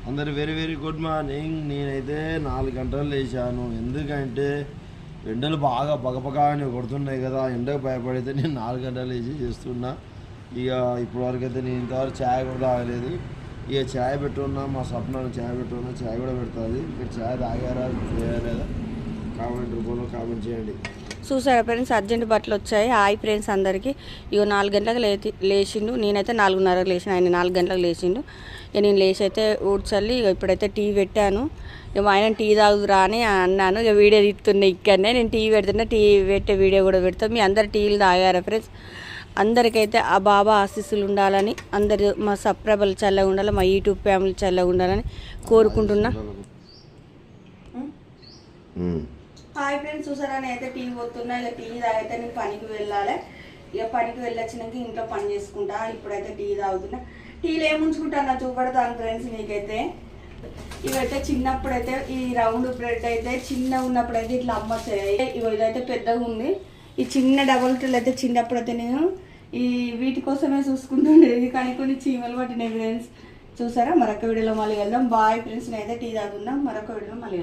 అందరు very very good morning. నేనైతే 4 గంటలు లేచాను. ఎందుకంటే ఎండలు బాగా పగపగానే కొడుతున్నాయి కదా, ఎండకు భయపడితే నేను 4 గంటలు లేచి చేస్తున్నా. ఇక ఇప్పటివరకు అయితే నేను ఇంతవరకు ఛాయ్ కూడా తాగలేదు. ఇక ఛాయ్ పెట్టుకున్నా, మా స్వప్నాన్ని ఛాయ్ పెట్టుకున్నా, ఛాయ్ కూడా పెడుతుంది. మీరు ఛాయ్ తాగారా చేయలేదా కామెంట్ రూపంలో కామెంట్ చేయండి. చూసారా ఫ్రెండ్స్, అర్జెంట్ బట్టలు వచ్చాయి. హాయ్ ఫ్రెండ్స్ అందరికీ. ఇక 4 గంటలకు లేచిండు, నేనైతే 4:30కు లేచిన, ఆయన 4 గంటలకు లేచిండు. ఇక నేను లేచి అయితే ఊడ్చల్లి ఇక ఇప్పుడైతే టీ పెట్టాను. ఇక మా ఆయన టీ తాగురా అని అన్నాను. ఇక వీడియో తీస్తున్నా ఇక్కడనే, నేను టీ పెడుతున్నా, టీ పెట్టే వీడియో కూడా పెడతాను. మీ అందరు టీలు తాగారా ఫ్రెండ్స్? అందరికైతే ఆ బాబా ఆశీస్సులు ఉండాలని, అందరు మా సబ్స్క్రైబర్లు చల్లగా ఉండాలి, మా యూట్యూబ్ ఫ్యామిలీ చల్లగా ఉండాలని కోరుకుంటున్నా. హాయ్ ఫ్రెండ్స్, చూసారా నేనైతే టీ పోతున్నా. ఇలా టీ తాగితే నేను పనికి వెళ్ళాలి. ఇక పనికి వెళ్ళొచ్చినాక ఇంట్లో పని చేసుకుంటా. ఇప్పుడైతే టీ తాగుతున్నా. టీలో ఏముంచుకుంటా చూపడతాను ఫ్రెండ్స్ మీకైతే. ఇవైతే చిన్నప్పుడైతే ఈ రౌండ్ బ్రెడ్ అయితే చిన్నగా ఉన్నప్పుడైతే ఇట్లా అమ్మచ్చాయి. ఇదైతే పెద్దగా ఉంది. ఈ చిన్న డబుల్ టీలు అయితే చిన్నప్పుడైతే నేను ఈ వీటి కోసమే చూసుకుంటుండేది, కానీ కొన్ని చీమలు పట్టినాయి ఫ్రెండ్స్. చూసారా? మరొక వీడియోలో మళ్ళీ వెళ్దాం. Bye friends. నేనైతే టీ తాగుతున్నాం. మరొక వీడియోలో మళ్ళీ